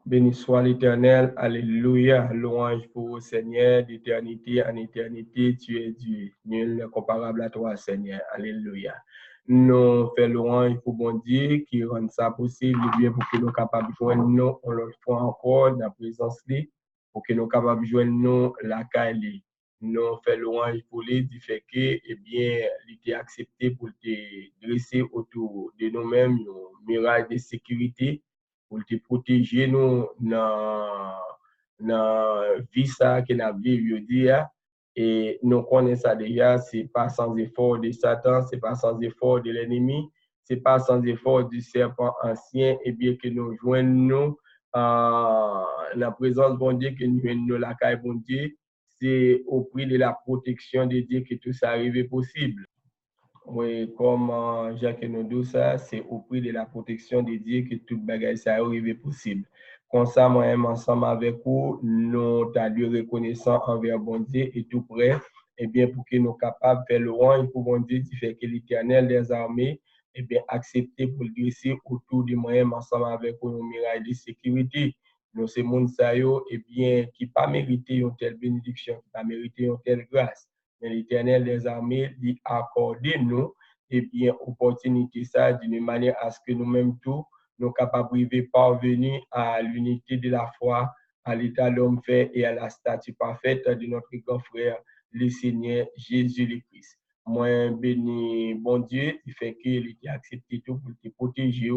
Béni soit l'Éternel, alléluia, louange pour le Seigneur, d'éternité en éternité, tu es Dieu, nul n'est comparable à toi, Seigneur, alléluia. Nous faisons louange pour bon Dieu qui rend ça possible, bien pour que nous soyons capables de joindre nous, on le fait encore dans la présence de pour que nous soyons capables de joindre nous la caille. Nous faisons louange pour lui, du fait que, eh bien, il était accepté pour te dresser autour de nous-mêmes, un miracle de sécurité, pour te protéger nous dans la vie que nous vivons aujourd'hui. Et nous connaissons ça déjà, ce n'est pas sans effort de Satan, ce n'est pas sans effort de l'ennemi, ce n'est pas sans effort du serpent ancien, et bien que nous joignons la présence de bon Dieu, que nous joignons la caille bon Dieu, c'est au prix de la protection de Dieu que tout ça arrive possible. Oui, comme Jacques nous dit ça, c'est au prix de la protection de Dieu que tout bagage ça arrive possible. Comme ça, moi-même, ensemble avec vous, nous avons reconnaissant envers bon Dieu et tout prêt, et bien pour que nous soyons capables de faire le rang pour bon Dieu, qui fait que l'Éternel des armées, et bien accepter pour le dresser autour de moi-même ensemble avec vous, un miracle de sécurité. Nous, c'est monde ça, et bien, qui pas mérité une telle bénédiction, qui pas mérité une telle grâce. Mais l'Éternel des armées lui accordé nous, et bien, opportunité ça d'une manière à ce que nous-mêmes tous, nous capables de parvenir à l'unité de la foi, à l'état l'homme fait et à la statue parfaite de notre grand frère, le Seigneur Jésus le Christ. Moi, béni, bon Dieu, il fait qu'il a accepté tout pour te protéger.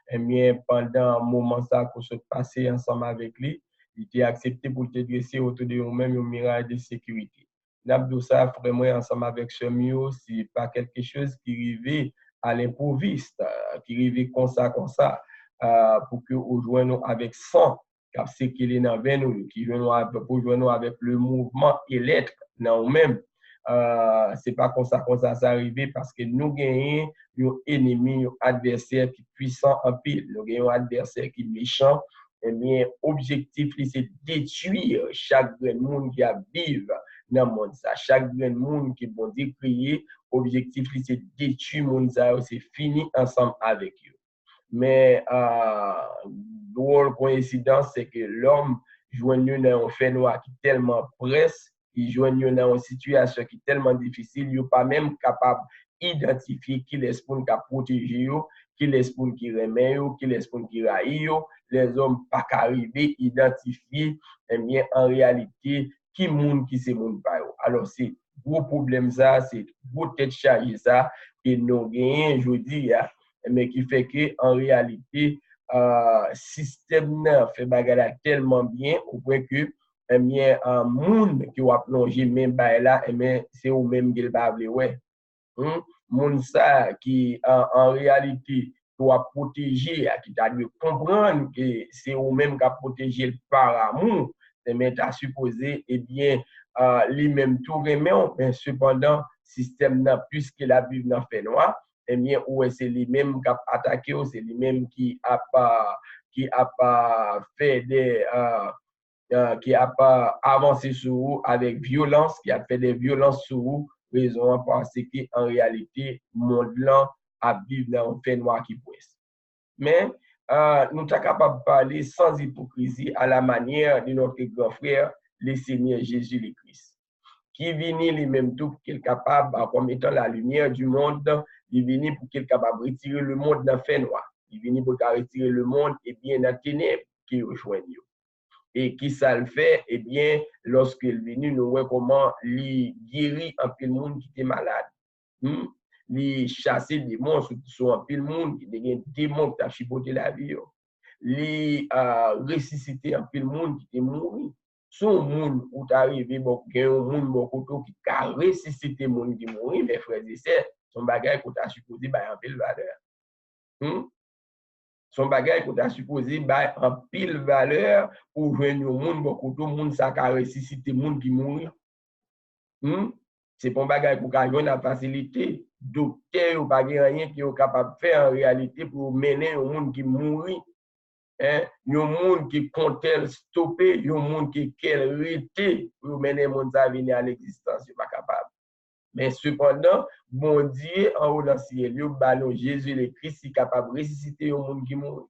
Et bien, pendant un moment ça qu'on se passait ensemble avec lui, il a accepté pour te dresser autour de nous-mêmes un miracle de sécurité. Nous ça vraiment ensemble avec ce mieux, c'est pas quelque chose qui arrivait à l'improviste, qui arrivait comme ça, pour que nous joignons avec sang, car c'est qu'il est dans nous, qui joignons avec le mouvement et l'être dans nous-mêmes. C'est pas comme ça ça arrivé parce que nous gagnons un ennemi, un adversaire qui est puissant en pile, nous gagnons un adversaire qui est méchant. Eh bien, objectif, c'est détruire chaque monde qui a vivre dans le monde. Chaque monde qui est bon Dieu prier, objectif, c'est détruire le monde, c'est fini ensemble avec eux. Mais drôle coïncidence, c'est que l'homme joigneux dans un fait noir qui est tellement presse, il joigneux dans une situation qui est tellement difficile, il n'est pas même capable d'identifier qui est pour qui protéger, qui est pour qui remet, qui est pour qui raille. Les hommes pas arriver à identifier, eh bien, en réalité, qui monde qui c'est monde pas. Alors, c'est gros problème ça, c'est gros tête chargée ça, que nous gagnons aujourd'hui, mais qui fait que en réalité, système fait bagarre tellement bien au point que eh bien un monde qui va plonger même là, eh bien c'est au même qu'il va ouais. Monde ça qui en réalité doit protéger, qui doit comprendre que c'est au même qui a protégé par amour, mais tu as supposé, eh bien, lui-même tout remet, mais cependant, système n'a puisqu'il a vu dans fait noir, eh bien, ouais, c'est lui-même qui a attaqué, c'est lui-même qui a pas fait des qui a pas avancé sur vous avec violence, qui a fait des violences sur vous, raison parce qu'en réalité, monde là a vivre dans un fait noir qui presse. Mais nous sommes capables de parler sans hypocrisie à la manière de notre grand frère, le Seigneur Jésus le Christ, qui vient lui-même tout pour qu'il est capable, comme étant la lumière du monde, il vient pour qu'il est capable de retirer le monde dans le fait noir. Il vient pour retirer le monde et bien dans les ténèbres qui rejoignent. Et qui ça le fait, eh bien, lorsqu'il est venu, nous voyons comment il guérit un peu le monde qui était malade. Il chasser des monstres qui sont un peu le monde, qui des démons qui ont chipoté la vie. Il ressuscité un peu le monde qui était mort. Son monde où tu arrives, il y a un monde qui a ressuscité le monde qui est mort, mes frères et sœurs, son bagage qu'on a supposé un peu de valeur. Son bagage qu'on a supposé en pile valeur pour joindre au monde, beaucoup de monde ça a ressuscité le monde qui mourit. C'est pas un bagage pour qu'on la facilité. Docteur ou pas rien qui est capable de faire en réalité pour mener au monde qui mourit. Un monde qui compte stopper, un monde qui est arrêté pour mener le monde à venir à l'existence, il n'est pas capable. Mais cependant, bon Dieu, en haut dans le ciel, Jésus le Christ est capable de ressusciter au monde qui mourit.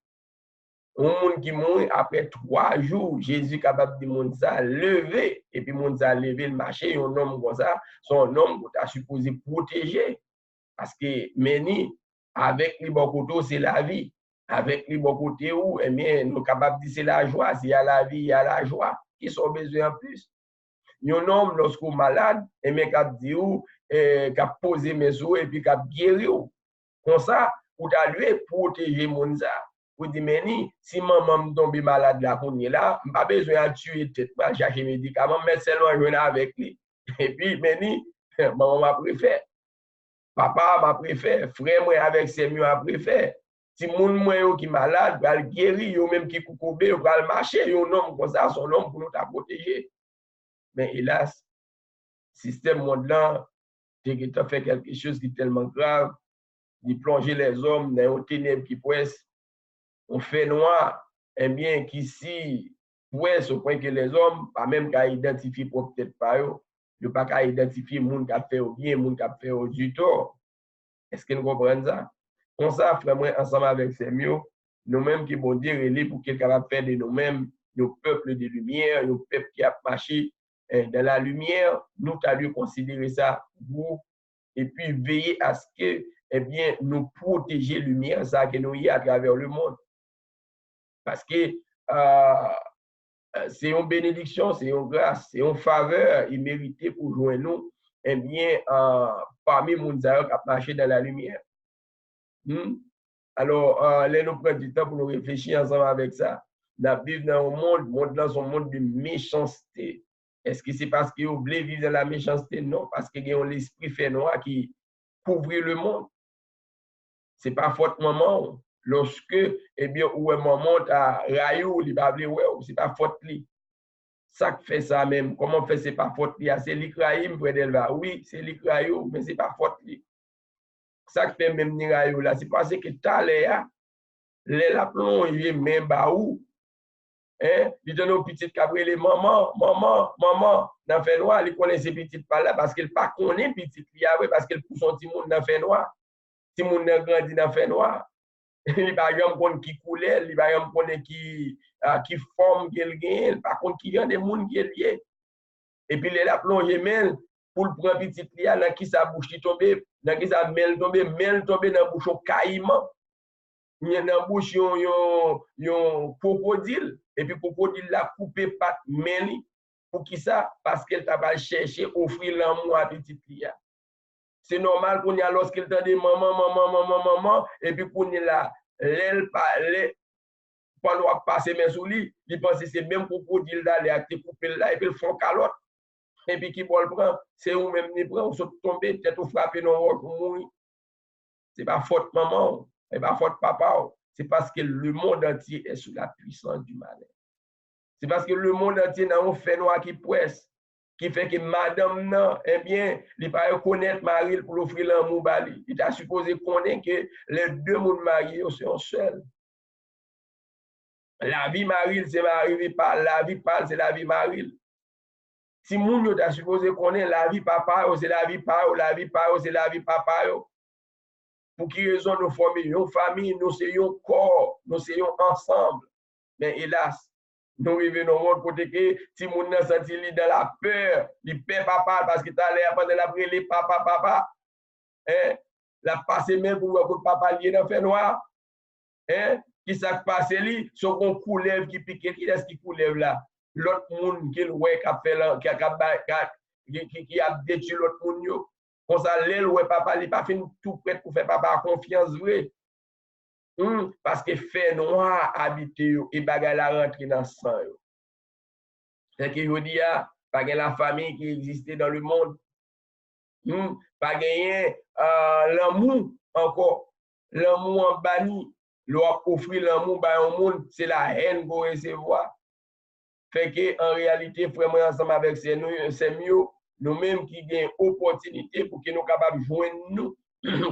Un monde qui mourit après 3 jours, Jésus capable de monde ça lever et puis monde ça lever le marché, un homme comme ça, son homme que tu as supposé protéger parce que meni avec les bon côté c'est la vie, avec les bon côté où eh bien nous capable de dire c'est la joie, s'il y a la vie, il y a la joie, qui sont besoin en plus. Un homme lorsqu'on malade, eh bien cap dit ou cap poser mes os et puis cap guérir. Comme ça, pour t'allouer protéger mon ça. Pour dire, mais si maman tombe malade là, qu'on est là, je n'ai pas besoin de tuer tête, je vais chercher mes médicaments, mais seulement je avec lui. Et puis, mais maman m'a préféré, papa m'a préféré, frère moi avec ses mieux m'a préféré. Si mon moi qui est malade, va le guérir, ou même qui coupe, va le marcher, un homme comme ça, son homme pour nous protéger. Mais hélas, le système mondial, tu as fait quelque chose qui est tellement grave, de plonger les hommes dans une ténèbres qui presse, on fait noir, et bien qu'ici, presse au point que les hommes, pas même qu'à identifier peut-être pas eux, ne pas qu'à identifier le monde qui a fait au bien, le monde qui a fait au du tort. Est-ce qu'ils comprennent ça? On ça, frère, ensemble avec ces mieux, nous-mêmes qui vont dire, pour qu'ils soient capables de faire de nous-mêmes, nos peuples de lumière, nos peuples qui a marché dans la lumière, nous allons considérer ça vous, et puis veiller à ce que eh bien, nous protéger la lumière, ça que nous y à travers le monde. Parce que c'est une bénédiction, c'est une grâce, c'est une faveur imméritée pour joindre nous, eh bien, parmi les gens qui marché dans la lumière. Alors, là, nous prenons du temps pour nous réfléchir ensemble avec ça. Nous vivons dans un monde, le monde là, c'est un monde de méchanceté. Est-ce que c'est parce qu'ils voulaient vivre dans la méchanceté? Non, parce qu'il y a l'esprit fait noir qui couvre le monde. Ce n'est pas faute maman. Lorsque, eh bien, où maman a raillou, il va dire, ouais, ce n'est pas faute lui. Ça fait ça même. Comment fait, ce n'est pas faute lui? C'est lui qui raillou, près d'elle va. Oui, c'est lui qui raillou, mais ce n'est pas faute lui. Ça fait même ni raillou là. C'est parce que t'as la plongée, même baou. Hein? Il donne aux petites cabrées, maman, dans le fait noir, il connaît ces petites pas là parce qu'elle pas connaît petites parce qu'elle pousse son petit monde dans le fait noir. Si mon a grandi dans le fait noir, il va y avoir qui coulait, il va y avoir qui forme qu'il gagne, par contre qui vient des monde qui est lié. Et puis il a plongé même pour le prendre petit lia dans qui sa bouche qui tombe, dans qui sa mêle tombe dans bouche caïman. Il y a dans bouche yon crocodile et puis crocodile la coupé patte meli pour qui ça parce qu'elle t'a pas cherché offrir l'amour à petit lia. C'est normal qu'on y a lorsqu'il t'a dit maman, et puis qu'on y là, l'aile pas passer mes sous lui, il pense que c'est même crocodile là, il a coupé là, et puis le fond calotte, et puis qui va le prendre, c'est où même il prend, on se tombe, peut-être on frappe dans le pour mourir. C'est pas faute maman, c'est pas faute papa, c'est parce que le monde entier est sous la puissance du malin. C'est parce que le monde entier n'a un fait noir qui presse. Qui fait que madame, non, eh bien, il va connaître Marie pour offrir l'amour bali. Il a supposé connaître que les deux mondes mariés sont seuls. La vie Marie, c'est Marie par la vie parle, c'est la vie Marie. Si moun a supposé connaître la vie papa, c'est la vie papa, la vie papa, c'est la vie papa. Pour qui raison nous formons une famille, nous sommes corps, nous sommes ensemble. Mais hélas, nous vivons dans le monde côté que si moun nan senti li dans la peur, il perd papa parce que t'as l'air pendant la brûler papa. Hein? La passé même pour que papa lié dans fait noir. Hein? Qui s'est passé li, son qu'on coulève qui pique, qui est-ce qui coulève là? L'autre monde qui ouais qui a fait là, qui a détruit l'autre monde yo. Comme ça l'aile ouais papa il pas fin tout prêt pour faire papa confiance vrai. Parce que fait noir habité et bagay la rentre dans le sang. C'est que je dis, pas la famille qui existait dans le monde. Pas gagner l'amour encore. L'amour en banni. L'on offrir l'amour au monde, c'est la haine qu'on recevoir. Fait que en réalité, vraiment ensemble avec c'est mieux, nous-mêmes qui gagnons opportunité pour que nous soyons capables de joindre nous,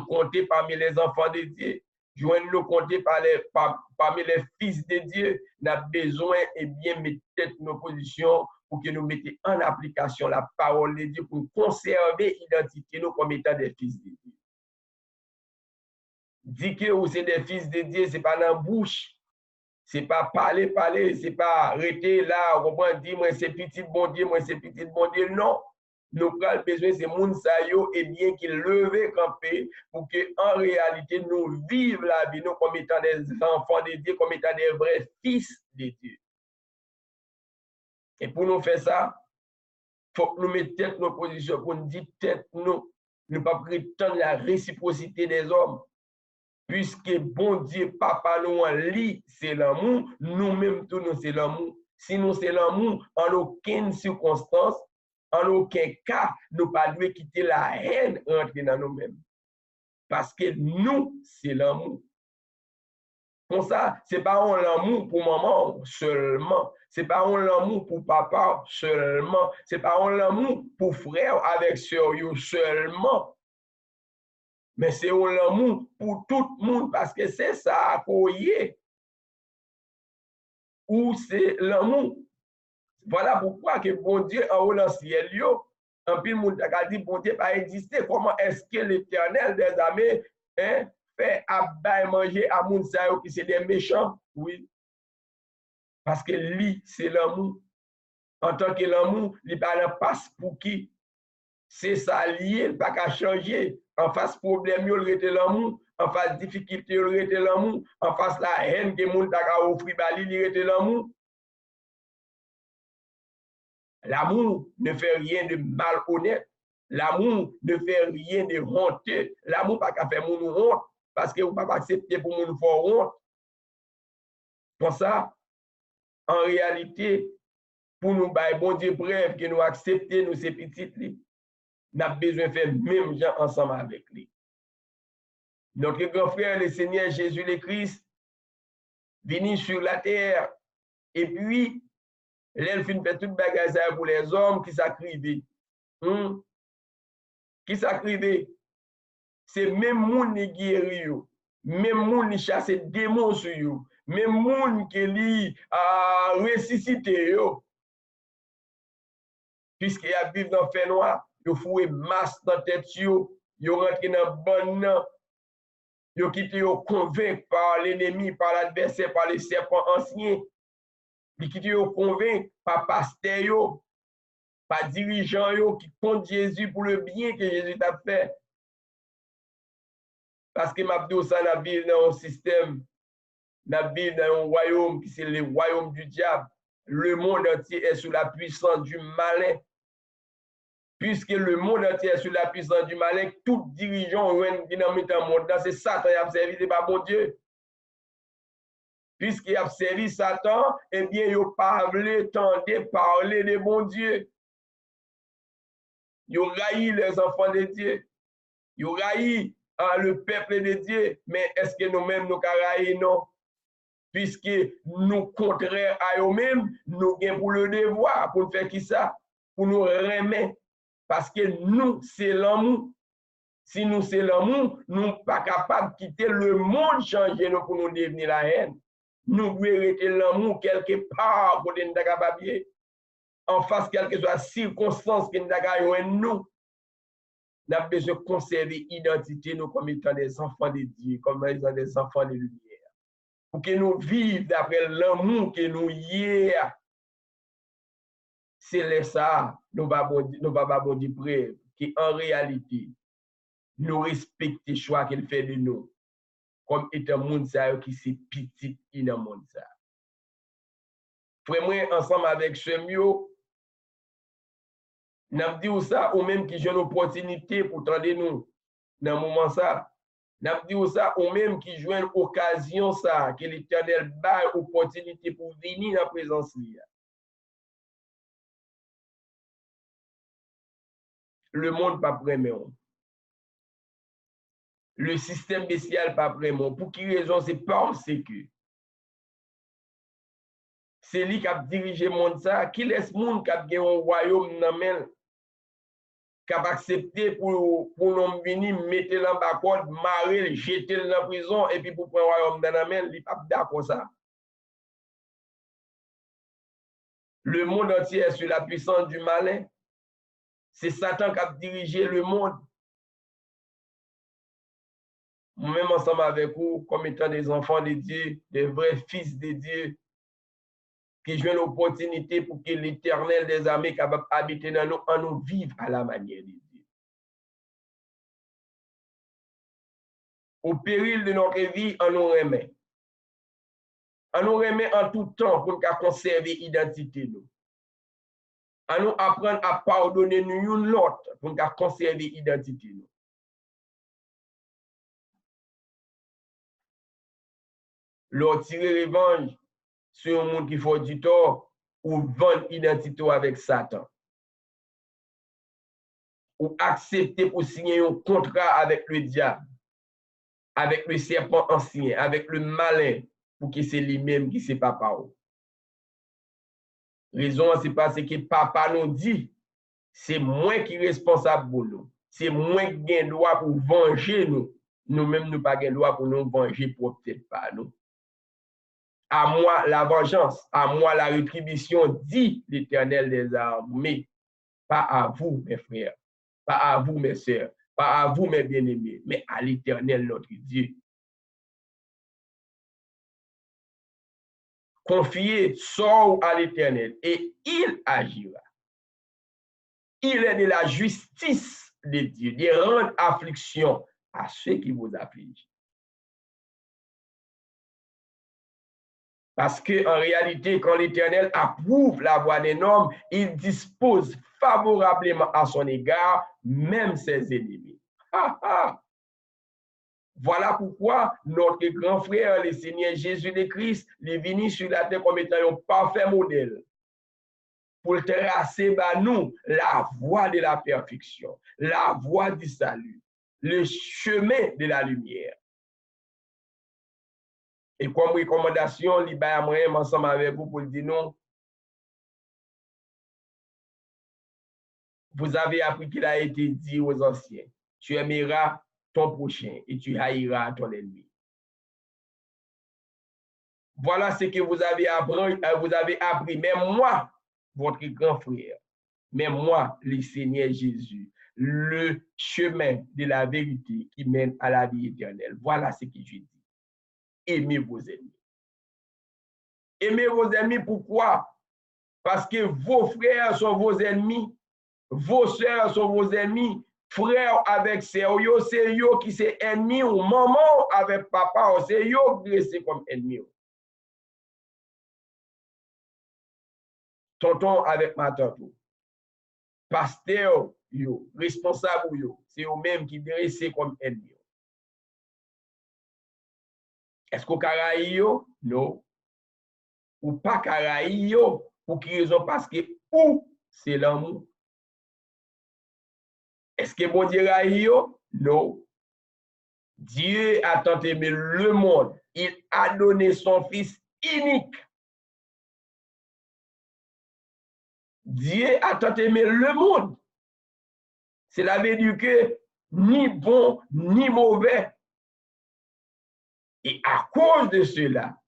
compter parmi les enfants de Dieu. Joindre-nous compter parmi les fils de Dieu, nous avons besoin et bien mettre nos positions pour que nous mettions en application la parole de Dieu pour conserver l'identité nous comme étant des fils de Dieu. Dire que vous êtes des fils de Dieu, ce n'est pas dans la bouche. C'est pas parler, c'est pas arrêter là, on comprend, dire, moi c'est petit bon Dieu, moi c'est petit bon Dieu. Non. Nous avons besoin de ces gens et bien qu'ils levent camper pour que en réalité nous vivions la vie nous comme étant des enfants de Dieu, comme étant des vrais fils de Dieu. Et pour nous faire ça, il faut que nous mettions tête nos positions, pour nous dire tête nous, ne pas prétendre la réciprocité des hommes. Puisque bon Dieu, papa nous en lit, c'est l'amour, nous-mêmes tous nous c'est l'amour. Si nous c'est l'amour, en aucune circonstance, en aucun cas, nous ne pas quitter la haine rentrer dans nous-mêmes. Parce que nous, c'est l'amour. Pour ça, ce n'est pas un l'amour pour maman seulement. Ce n'est pas un l'amour pour papa seulement. Ce n'est pas un l'amour pour frère avec soeur seulement. Mais c'est un l'amour pour tout le monde parce que c'est ça qu'on y est. Ou c'est l'amour. Voilà pourquoi que bon Dieu en haut dans le ciel, un peu de monde a dit bon Dieu pas exister. Comment est-ce que l'Éternel des armées fait à manger à moun sa qui c'est des méchants? Oui. Parce que lui, c'est l'amour. En tant que l'amour, il ne passe pour qui? C'est ça lié, il ne pas qu'à changer. En face problème, il était l'amour. En face difficulté, il était l'amour. En face la haine que moun a offert, il était l'amour. L'amour ne fait rien de malhonnête. L'amour ne fait rien de honteux. L'amour pas qu'à faire mon honte parce que vous ne pouvez pas accepter pour mon faire honte. Pour ça, en réalité, pour nous, bon Dieu, bref, que nous accepter nous ces petites, nous avons besoin de faire même gens ensemble avec lui. Notre grand frère, le Seigneur Jésus le Christ, venu sur la terre, et puis, elle fait toute bagage pour les hommes qui sacrifient. Qui sacrifient. C'est même moun qui guérit, même moun qui chasse des démons sur eux, même moun qui li a ressuscité. Puisqu'il y a vivre dans le fait noir, il faut masse dans la tête, il rentre dans le bon, il quitté convaincu par l'ennemi, par l'adversaire, par les serpents anciens. Il quitté convaincu par pasteur, par dirigeant qui compte Jésus pour le bien que Jésus a fait. Parce que m'a dit ça dans un système, dans un royaume qui c'est le royaume du diable. Le monde entier est sous la puissance du malin. Puisque le monde entier est sous la puissance du malin, tout dirigeant qui dans le monde, c'est Satan qui a servi, c'est pas bon Dieu. Puisqu'il a servi Satan, eh bien, il n'a pas voulu parler de bon Dieu. Il a raillé les enfants de Dieu. Il a raillé le peuple de Dieu. Mais est-ce que nous-mêmes, nous avons raillé? Non. Puisque nous, contraires à eux-mêmes, nous avons pour le devoir, pour faire qui ça? Pour nous remettre. Parce que nous, c'est l'amour. Si nous, c'est l'amour, nous ne sommes pas capables de quitter le monde changer pour nous devenir la haine. Nous devons arrêter l'amour quelque part pour nous capables en face quelle que soit la circonstance que nous avons nous. Nous avons besoin de conserver l'identité nous comme étant des enfants de Dieu, comme étant des enfants de lumière. Pour que nous vivions d'après l'amour que nous y avons. C'est ça, nous va bon dire preuve, qu'en réalité, nous respectons le choix qu'il fait de nous, comme étant monde qui c'est petit dans le monde. Frère, ensemble avec ce mieux, nous avons dit ça, ou même qui j'ai une opportunité pour tendre nous dans le moment ça. Nous avons dit ça, ou même qui joue une occasion ça, que l'Éternel bat une opportunité pour venir dans la présence de le monde pas vraiment. Le système bestial pas vraiment. Pour qui raison? C'est parce que c'est lui qui a dirigé le monde ça, qui laisse le monde qui a gagné un royaume dans le qui a accepté pour nous venir mettre dans la corde, marrer, jeter dans la prison et puis pour prendre un royaume dans la main, il n'est pas d'accord ça. Le monde entier est sous la puissance du malin. C'est Satan qui a dirigé le monde. Moi-même ensemble avec vous, comme étant des enfants de Dieu, des vrais fils de Dieu, qui jouent l'opportunité pour que l'Éternel des armées capable d'habiter dans nous, en nous vivre à la manière de Dieu. Au péril de notre vie, en nous remet. En nous remet en tout temps pour nous conserver l'identité. En nous apprendre à pardonner nous l'autre pour nous conserver l'identité. Leur tirer revanche sur un monde qui fait du tort ou vendre identité avec Satan. Ou accepter pour signer un contrat avec le diable, avec le serpent ancien, avec le malin, pour que c'est lui-même qui c'est papa. Raison, c'est parce que papa nous dit, c'est moi qui est responsable pour nous. C'est moi qui ai le droit pour venger nous. Nous-mêmes, nous pas le droit pour nous venger, pour peut-être pas nous. À moi la vengeance, à moi la rétribution, dit l'Éternel des armées. Pas à vous, mes frères, pas à vous, mes sœurs, pas à vous, mes bien-aimés, mais à l'Éternel, notre Dieu. Confiez sort à l'Éternel et il agira. Il est de la justice de Dieu, de rendre affliction à ceux qui vous affligent. Parce qu'en réalité, quand l'Éternel approuve la voie d'un homme, il dispose favorablement à son égard, même ses ennemis. Voilà pourquoi notre grand frère, le Seigneur Jésus-Christ, est venu sur la terre comme étant un parfait modèle pour tracer nous la voie de la perfection, la voie du salut, le chemin de la lumière. Et comme recommandation, il va ensemble avec vous pour dire non. Vous avez appris qu'il a été dit aux anciens, tu aimeras ton prochain et tu haïras ton ennemi. Voilà ce que vous avez appris. Mais moi, votre grand frère, mais moi, le Seigneur Jésus, le chemin de la vérité qui mène à la vie éternelle. Voilà ce que je dis. Aimez vos ennemis. Aimez vos ennemis, pourquoi? Parce que vos frères sont vos ennemis, vos sœurs sont vos ennemis, frères avec sœurs, c'est eux qui sont ennemis, ou maman avec papa, c'est eux qui sont comme ennemis. Tonton avec ma tante, pasteur, yo, responsable, yo, c'est eux-mêmes qui dressent comme ennemis. Est-ce qu'on caraï yo? Non. Ou pas caraï yo, pour qui raison? Parce que ou c'est l'amour. Est-ce que bon Dieu raï yo? Non. Dieu a tant aimé le monde, il a donné son fils unique. Dieu a tant aimé le monde. Cela veut dire que ni bon ni mauvais. Et à cause de cela,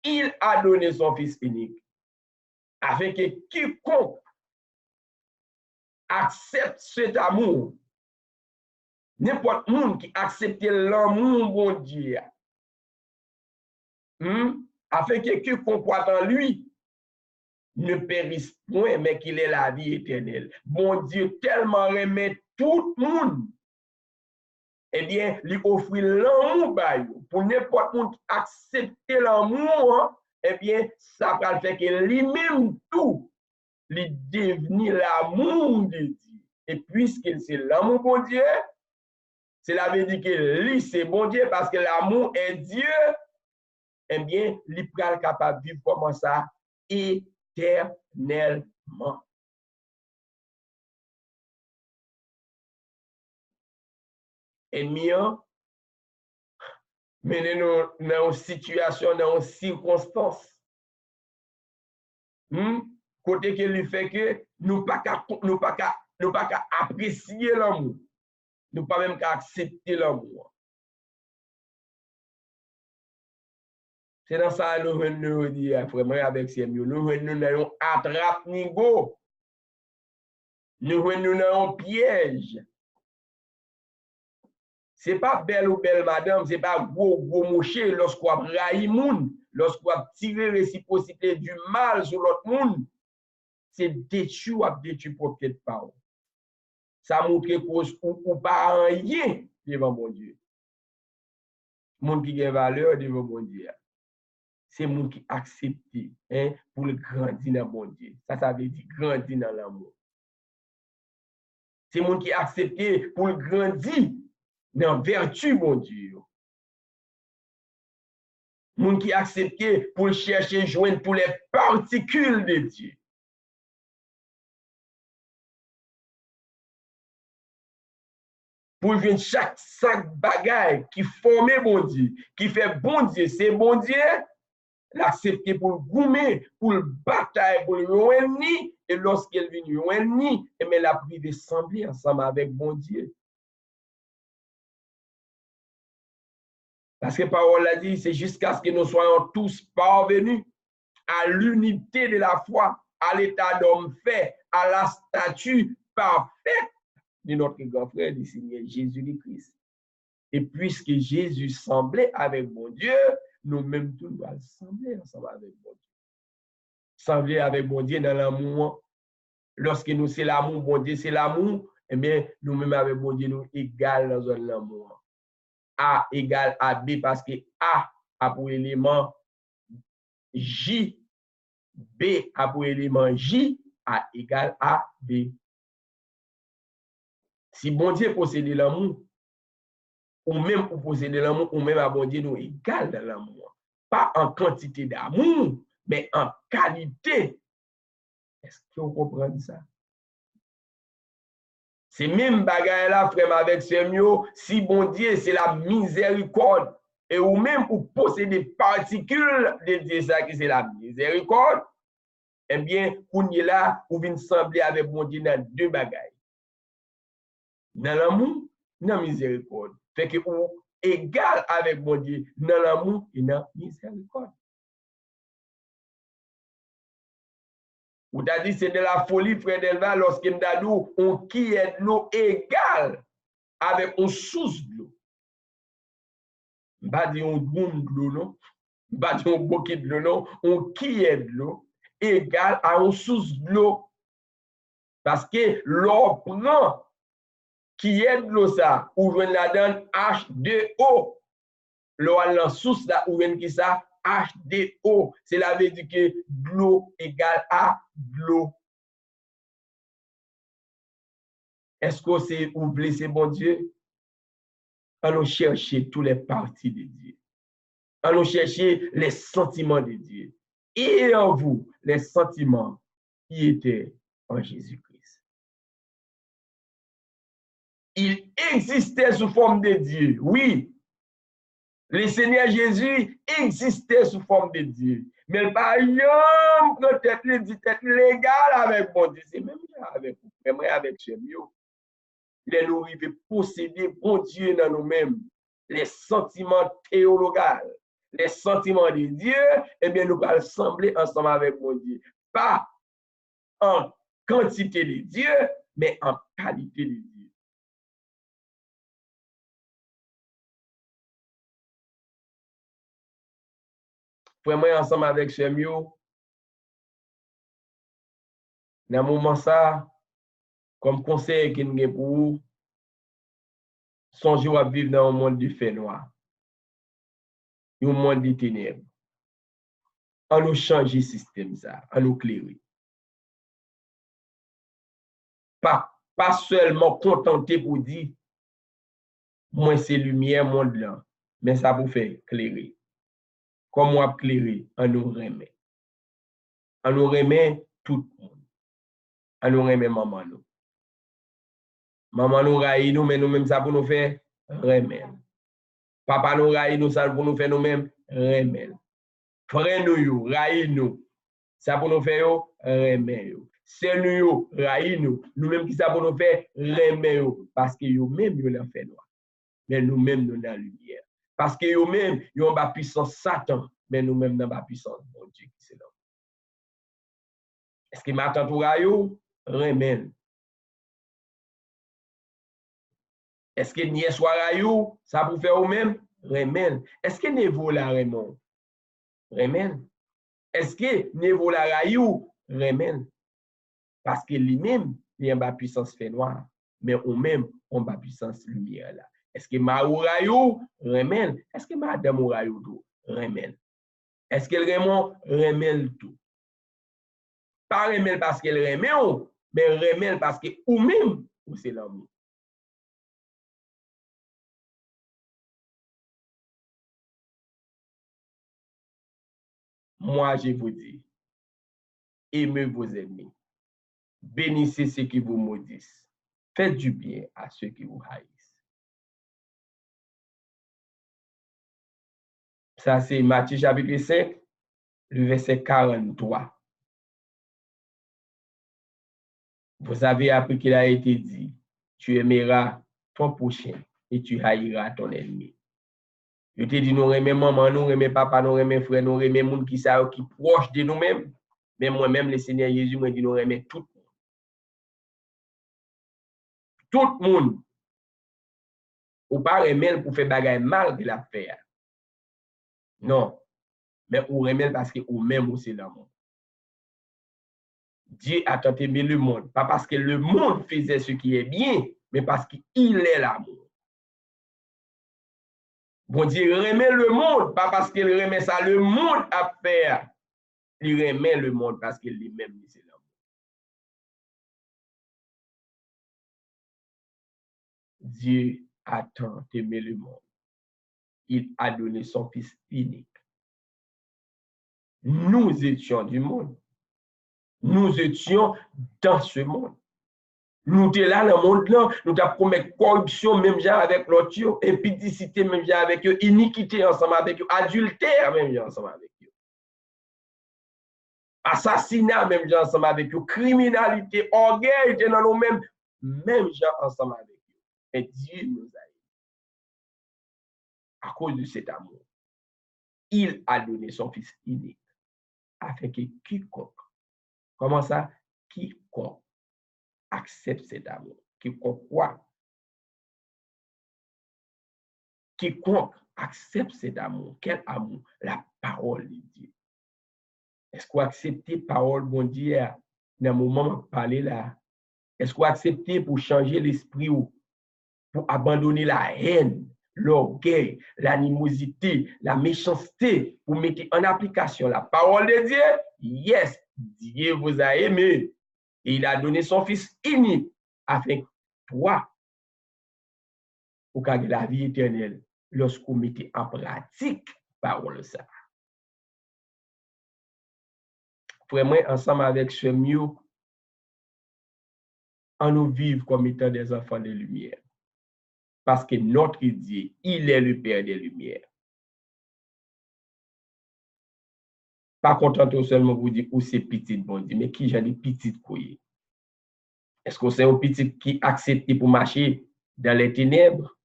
il a donné son fils unique. Afin que quiconque accepte cet amour, n'importe monde qui accepte l'amour bon Dieu, afin que quiconque croit en lui ne périsse point, mais qu'il ait la vie éternelle. Bon Dieu tellement remet tout le monde, eh bien, lui offre l'amour pour n'importe monde qui accepte l'amour, eh bien, ça va faire que lui-même tout, lui devenir l'amour de Dieu. Et puisque c'est l'amour bon Dieu, cela veut dire que lui, c'est bon Dieu parce que l'amour est Dieu, eh bien, lui est capable de vivre comme ça éternellement. Ennemi, menez-nous dans une situation, dans une circonstance. Côté qui lui fait que nous pas apprécier l'amour. Nous pas même qu'à accepter l'amour. C'est dans ça que nous dit vraiment avec ces mieux. Nous nous attrape niveau. Nous dans un piège. Ce n'est pas belle ou belle madame, ce n'est pas gros mouché lorsqu'on raille moun, lorsqu'on tire réciprocité du mal sur l'autre monde. C'est détruit ou détruit propriété par. Ça montre cause ou pas rien devant mon Dieu. Monde qui a valeur devant mon Dieu. C'est monde qui accepte hein, pour le grandir dans mon Dieu. Ça veut dire grandir dans l'amour. C'est monde qui accepte pour le grandir dans vertu mon Dieu. Monde qui accepte pour chercher joindre tous les particules de Dieu. Pour joindre chaque bagaille qui forme bon Dieu, qui fait bon Dieu, c'est bon Dieu, l'accepter pour le goumer, pour le bataille, pour le réunir, et lorsqu'elle vient réunir, elle a pris de sembler ensemble avec bon Dieu. Parce que la parole a dit, c'est jusqu'à ce que nous soyons tous parvenus à l'unité de la foi, à l'état d'homme fait, à la statue parfaite de notre grand frère du Seigneur Jésus-Christ. Et puisque Jésus semblait avec mon Dieu, nous-mêmes tous nous allons sembler ensemble avec mon Dieu. Sembler avec mon Dieu dans l'amour. Lorsque nous c'est l'amour, bon Dieu c'est l'amour, eh bien nous-mêmes avec mon Dieu nous égal dans l'amour. A égale à B parce que A a pour élément J, B a pour élément J, A égale à B. Si bon Dieu possède l'amour, ou même pour posséder l'amour, ou même à bon Dieu nous égal dans l'amour. Pas en quantité d'amour, mais en qualité. Est-ce que vous comprenez ça? C'est même bagaille là, frère, avec ce mot, si bon Dieu, c'est la miséricorde, et ou même pour posséder des particules de Dieu, ça qui c'est la miséricorde, eh bien, qu'on est là, ou vient sembler avec bon Dieu dans deux bagailles. Dans l'amour, dans la miséricorde. Fait que ou égal avec bon Dieu, dans l'amour et dans la miséricorde. Ou t'as dit c'est de la folie, frère Delva, lorsqu'il m'a dit on qui est de l'eau égale avec une source de l'eau. Pas dire on boum de l'eau, non? Pas dire on bouquet de l'eau, non? On qui est de l'eau égale à une source de l'eau. Parce que l'eau prend qui est de l'eau ça, ou je la donne H2O. L'eau à la source là, ou qui ça? H2O. C'est la veut dire que de l'eau égale à de l'eau. Est-ce que c'est oublier c'est bon Dieu? Allons chercher toutes les parties de Dieu. Allons chercher les sentiments de Dieu. Et en vous, les sentiments qui étaient en Jésus-Christ. Il existait sous forme de Dieu. Oui, le Seigneur Jésus existait sous forme de Dieu. Mais le païen, peut-être, dit être légal avec bon Dieu. C'est même avec vous, même avec ce mieux. Les nous arriver posséder bon Dieu dans nous-mêmes, les sentiments théologales, les sentiments de Dieu, eh bien, nous allons sembler ensemble avec mon Dieu. Pas en quantité de Dieu, mais en qualité de Dieu. Vraiment ensemble avec ce mieux, dans le moment ça, comme conseil qu'il y a pour vous, songez à vivre dans un monde du fait noir, un monde des ténèbres. On nous change le système, ça, on nous clairer. Pas seulement contenté pour dire, moi c'est lumière, monde blanc, mais ça vous fait clairer. Comme moi clairer, on nous remet. On nous remet tout le monde. On nous remet maman nous. Maman nous raille nous, mais nous-mêmes ça pour nous faire remet. Papa nous raille nous, ça pour nous faire nous-mêmes remet. Frère nous, raille nous. Ça pour nous faire remet. C'est nous, raille nous. Nous-mêmes qui ça pour nous faire remet. Parce que nous-mêmes, nous l'avons fait noir. Mais nous-mêmes, nous dans la lumière. Parce que nous-mêmes, nous avons la puissance Satan, mais nous-mêmes, nous avons la puissance de mon Dieu qui c'est là. Est-ce qu'il m'attend pour raille? Remet. Est-ce que n'y est soir you, ça pour faire ou même? Remen. Est-ce que niveau la remon? Remen. Est-ce que niveau la rayou? Remen. Parce que lui-même, il a une puissance fait noir. Mais ou même, on a puissance lumière là. Est-ce que ma ou rayou? Remen. Est-ce que madame ou rayou tout? Remen. Est-ce qu'elle remon? Remen tout. Pas remen parce qu'elle remen, mais remen parce que ou même, ou c'est l'amour. Moi, je vous dis, aimez vos ennemis, bénissez ceux qui vous maudissent, faites du bien à ceux qui vous haïssent. Ça, c'est Matthieu chapitre 5, le verset 43. Vous avez appris qu'il a été dit, tu aimeras ton prochain et tu haïras ton ennemi. Je te dis, nous aimons maman, nous aimons papa, nous aimons frère, nous aimons les gens qui proches de nous-mêmes. Mais moi-même, le Seigneur Jésus m'a dit, nous aimons tout le monde. Tout le monde. Ou pas aimer pour faire bagaille mal qu'il a fait. Non. Mais ou aimer parce que ou même c'est l'amour. Dieu a tant aimé le monde. Pas parce que le monde faisait ce qui est bien, mais parce qu'il est l'amour. Bon Dieu remet le monde, pas parce qu'il remet ça, le monde à faire. Il remet le monde parce qu'il lui-même, c'est l'amour. Dieu a tant aimé le monde. Il a donné son Fils unique. Nous étions du monde. Nous étions dans ce monde. Nous étions là dans le monde là, nous avons commis corruption même genre avec l'autre, impudicité même genre avec eux, iniquité ensemble avec eux, adultère même genre ensemble avec eux. Assassinat même genre ensemble avec eux, criminalité, orgueil était dans nous-mêmes, même genre ensemble avec eux. Et Dieu nous a aimés. À cause de cet amour, il a donné son Fils unique afin que quiconque, comment ça? Quiconque accepte cet amour. Quiconque quoi? Quiconque accepte cet amour. Quel amour? La parole de Dieu. Est-ce qu'on accepte la parole de Dieu dans le moment où on parle là? Est-ce qu'on accepte pour changer l'esprit ou pour abandonner la haine, l'orgueil, l'animosité, la méchanceté, pour mettre en application la parole de Dieu? Yes, Dieu vous a aimé. Et il a donné son Fils unique afin que toi, pour gagner la vie éternelle, lorsqu'on mettez en pratique parole ça. Vraiment, ensemble avec ce mieux, on nous vive comme étant des enfants de lumière. Parce que notre Dieu, il est le Père des Lumières. Pas content seulement vous dire où c'est petit, bon Dieu, mais qui j'ai des petites couilles. Est-ce que c'est un petit qui accepte pour marcher dans les ténèbres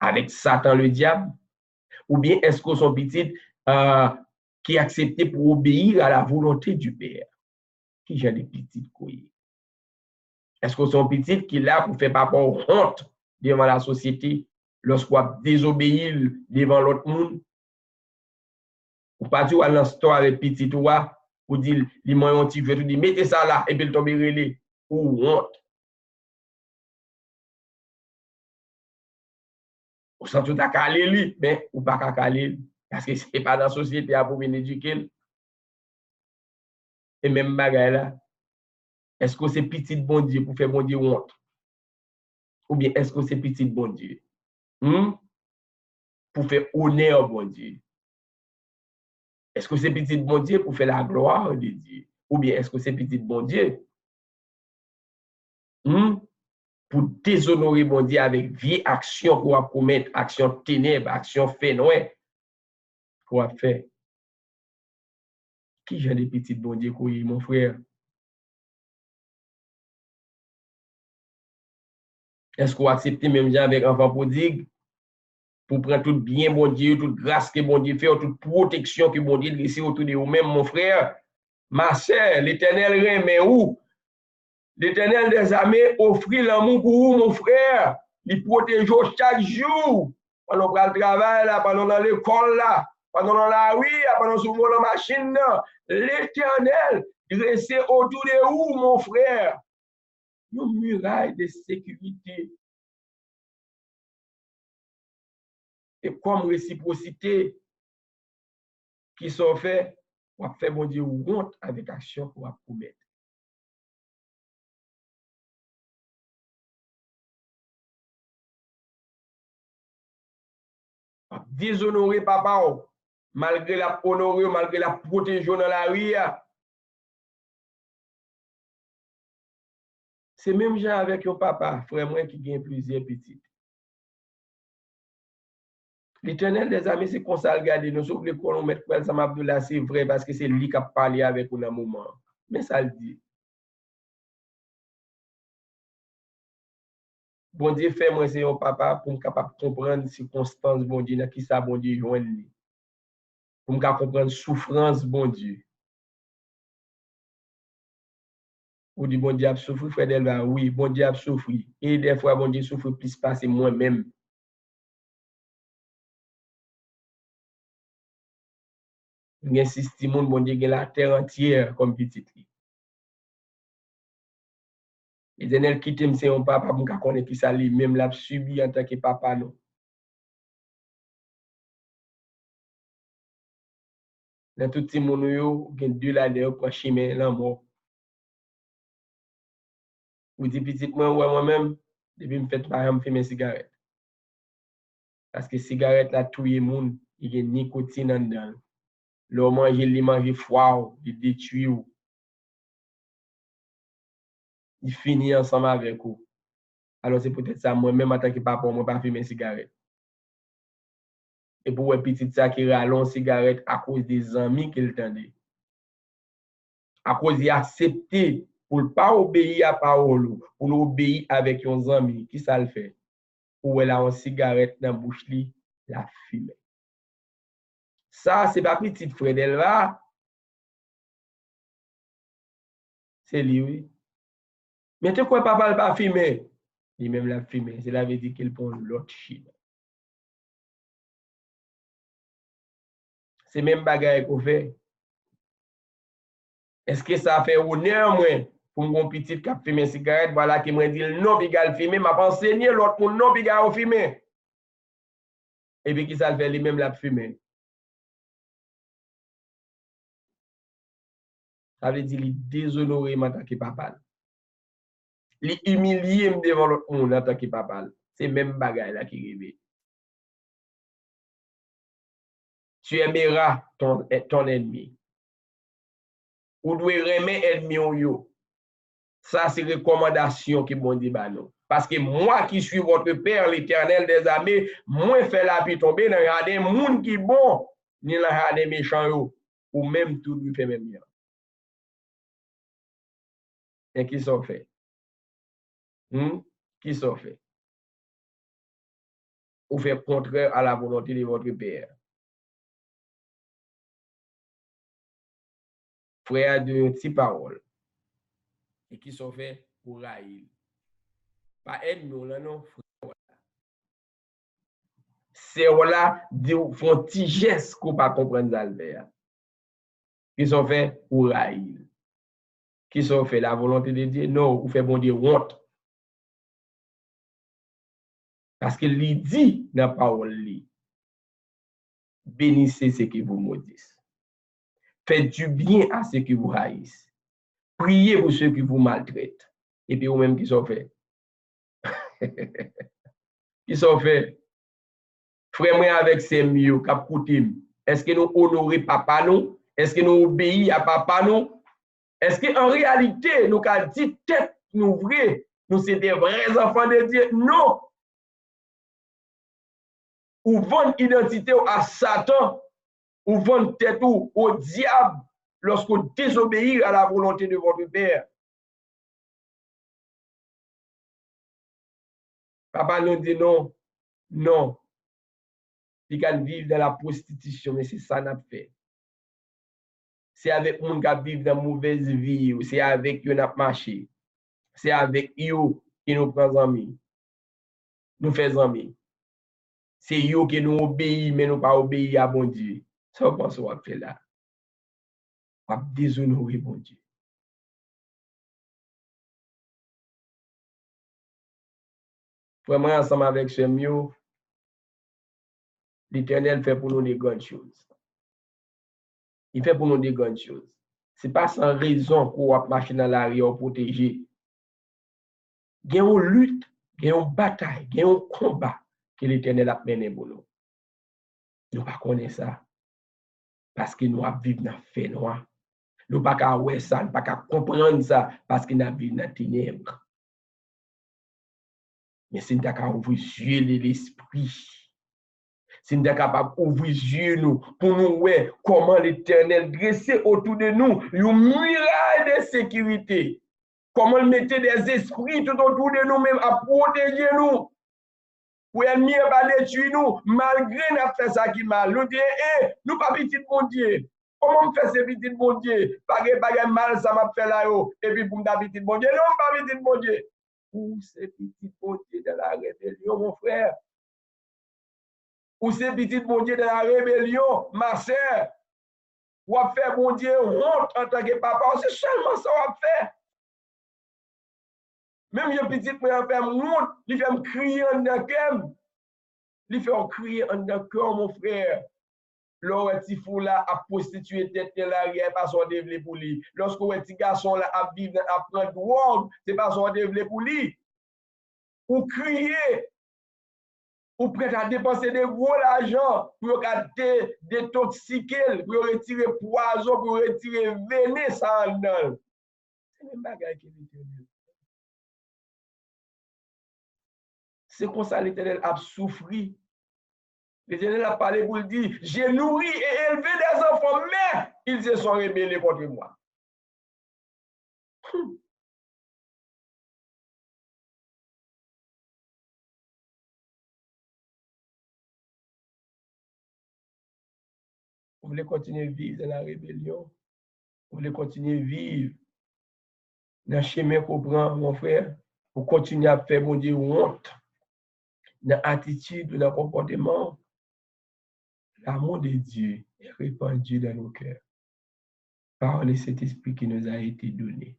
avec Satan le diable? Ou bien est-ce que son petit qui accepte pour obéir à la volonté du Père? Qui j'ai des petites couilles? Est-ce que son petit qui est là pour faire pas honte devant la société lorsqu'on désobéit devant l'autre monde? Ou pas dire à l'instant avec petit toi, ou dire, les moyens tu veux, tu dis, mettez ça là, et puis le tomber relais. Ou honte. Ou sans tout à caler lui, mais ou pas qu'à caler, parce que c'est pas dans la société pour venir éduquer. Et même bagaille là, est-ce que c'est petit bon Dieu pour faire bon Dieu honte? Ou bien est-ce que c'est petit bon Dieu? Pour faire honneur bon Dieu? Est-ce que c'est petit bon Dieu pour faire la gloire de Dieu? Ou bien est-ce que c'est petit bon Dieu pour déshonorer bon Dieu avec vieille action qu'on va commettre, action ténèbres, action fait noir, qu'on va faire? Qui j'ai des petits bon Dieu, mon frère? Est-ce qu'on accepte même gens avec enfant prodigue pour prendre tout bien bon Dieu, toute grâce que bon Dieu fait, toute protection que bon Dieu dresse autour de vous-même, mon frère? Ma sœur, l'Éternel remet où? L'Éternel des armées offrit l'amour pour vous, mon frère. il protège chaque jour. Pendant qu'on le travail, là, pendant dans l'école, là, pendant dans la rue, pendant sur la machine, l'Éternel dressé autour de vous, mon frère. Une muraille de sécurité. Et comme réciprocité qui sont faits, on va faire bon Dieu honte avec action qu'on va promettre. Déshonorer papa, malgré la honorer, malgré la protéger dans la rue. C'est même gens avec un papa, frère moi, qui gagne plusieurs petites. L'Éternel des amis, c'est qu'on s'en regarde. Nous sommes les colons, mettre quoi, ça m'a là, c'est vrai, parce que c'est lui qui a parlé avec nous dans un moment. Mais ça le dit. Bon Dieu, fait moi, c'est un papa pour me capable comprendre les circonstances, bon Dieu, dans qui ça, bon Dieu, joint lui. Pour me comprendre souffrance, bon Dieu. Ou dit, bon Dieu a souffert, frère Delva, oui, bon Dieu a souffert. Et des fois, bon Dieu souffre plus passer moi-même. J'insiste, bon Dieu, la terre entière comme petit. L'Éternel quitte c'est un papa pour qu'on connaisse qui ça lui même l'a subi en tant que papa non. Dans tout petit monde yo, gen deux là dedans pour chemin là mort. Ou dit petit moi-même depuis me fait pas me fumer cigarette. Parce que cigarette là tuer monde, il y a nicotine en dedans. Le manger, il mange froid, il détruit ou. Il finit ensemble avec vous. Alors c'est peut-être ça moi-même en tant que papa, moi pas fumer cigarette. Et pour un petit ça qui rallonge cigarette à cause des amis qu'il tendait. À cause d'accepter pour ne pas obéir à parole, pour obéir avec un ami, qui ça le fait? Ou elle a une cigarette dans la bouche, la fume. Ça, c'est pas petit frère d'Elva. C'est lui, oui. Mais tu crois papa ne pas fumer? Il même la fumer. C'est la veut dire qu'il prend l'autre chine. C'est même bagaille qu'on fait. Est-ce que ça fait honneur, moi, pour mon petit qui a fumé cigarette, voilà, qui m'a dit non, puis il fumer, m'a pas enseigné l'autre pour non, puis il fumer. Et puis qui ça le fait, lui-même la fumer. Ça veut dire qu'il déshonoré en tant que papa. Il humilié devant l'autre monde en tant que papa. C'est même bagaille là qui arrive. Tu aimeras ton ennemi. Ou doit aimer ennemi ou yo. Ça, c'est recommandation qui bon dit bah non. Parce que moi qui suis votre Père, l'Éternel des armées, moi fais la vie tomber dans les monde qui bon, ni dans les méchants yo. Ou même tout lui fait même bien. Et qui sont fait? Qui sont fait? Ou fait contraire à la volonté de votre Père. Frère de petites paroles. Et qui sont faits pour haïr. Pas aide-nous là, non, frère. C'est là, font petit geste qu'on pas comprendre d'Albert. Qui sont faits pour haïr. Qui sont faits la volonté de Dieu, non, ou fait bon Dieu honte. Parce qu'il dit dans la parole, bénissez ceux qui vous maudissent. Faites du bien à ceux qui vous haïssent. Priez pour ceux qui vous maltraitent. Et puis, vous-même qui sont faits. Qui sont faits. Frère, moi, avec ces mieux, cap est-ce que nous honorons papa nous? Est-ce que nous obéissons à papa nous? Est-ce qu'en réalité, nous avons dit tête nous vrai, nous sommes des vrais enfants de Dieu? Non. Ou vendre identité à Satan, ou vendre tête au diable lorsqu'on désobéit à la volonté de votre Père. Papa nous dit non, non. Il can vivre dans la prostitution, mais c'est ça qu'on a fait. C'est avec moun qui vivent dans mauvaise vie, c'est avec eux qui marché. C'est avec eux qui nous prend amis. nous faisons amis. C'est eux qui nous obéissent, mais nous pas obéir à bon Dieu. Ça, on pense qu'on fait là. On va déshonorer bon Dieu. Vraiment, ensemble avec ce mieux, l'Éternel fait pour nous des grandes choses. Il fait pour nous des grandes choses. Ce n'est pas sans raison qu'on va marcher dans la rue pour protéger. Il y a une lutte, il y a une bataille, il y a un combat que l'Éternel a mené pour nous. Nous ne connaissons pas ça. Parce que nous vivons dans le fait noir. Nous ne pouvons pas voir ça, nous ne pouvons pas comprendre ça parce que nous vivons dans les ténèbres. Mais si nous avons ouvrir les yeux de l'esprit, si nous sommes capables d'ouvrir les yeux pour nous voir comment l'Éternel dressait autour de nous une muraille de sécurité, comment il mettait des esprits tout autour de nous-mêmes à protéger nous, pour ennemi pas détruire nous, malgré nous fait ça qui mal. Nous disons, nous pas petit bon Dieu. Comment on fait ce petit bon Dieu? Pas de mal, ça m'a fait là, et puis pour me dire petit bon Dieu. Non, pas petit bon Dieu. Où c'est petit bon Dieu de la rébellion, mon frère? Où c'est petit bon Dieu de la rébellion, ma sœur? Ou à faire bon Dieu honte en tant que papa? C'est seulement ça qu'on fait. Même un petit peu fait honte, il fait me crier en dedans cœur. Il fait crier en dedans cœur, mon frère. Lorsque petit fou là a prostitué tête l'arrière, pas son développé pour lui. Lorsque petit garçon là a vivre, à prendre drogue, c'est pas son développé pour lui. Ou crier, ou prêt à dépenser des gros l'argent pour détoxiquer, pour retirer poison, pour retirer venin ça en dedans. C'est même bagage qui l'Éternel. C'est comme ça l'Éternel a souffert. L'Éternel a parlé pour le dire, j'ai nourri et élevé des enfants, mais ils se sont rebellés contre moi. Vous voulez continuer à vivre dans la rébellion? Vous voulez continuer à vivre dans le chemin qu'on prend, mon frère? Vous continuez à faire, mon Dieu, honte dans l'attitude, dans le comportement? L'amour de Dieu est répandu dans nos cœurs par le Saint-Esprit qui nous a été donné.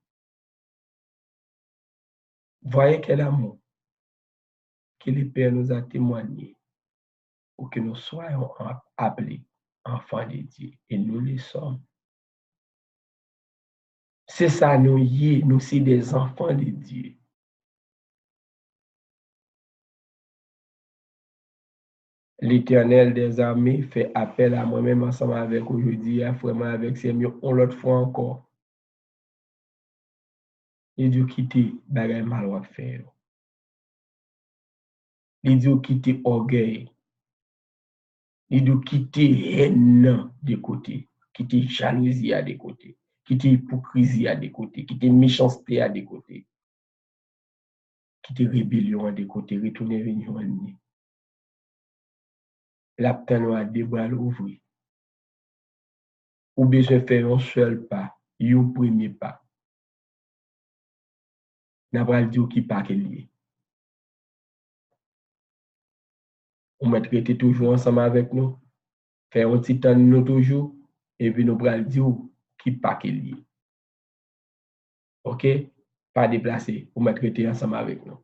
Voyez quel amour que le Père nous a témoigné pour que nous soyons appelés enfants de Dieu. Et nous le sommes. C'est ça, nous sommes des enfants de Dieu. L'Éternel des armées fait appel à moi-même ensemble avec aujourd'hui, vraiment avec ces mieux, on l'autre fois encore. Il dit quitter bagay mal à faire. Il dit quitter orgueil. Il dit quitter haine de côté, quitter jalousie à des côtés, quitter hypocrisie à des côtés, quitter méchanceté à des côtés, quitter rébellion à des côtés, retourner venir en lui. La peine à des bras ouverts. Ou besoin de faire un seul pas, un premier pas. N'a pas dit qui pas qu'il est. On va traiter toujours ensemble avec nous, faire un petit temps nous toujours, et puis nous allons dire qui pas qu'il est. OK? Pas déplacer, on va traiter ensemble avec nous.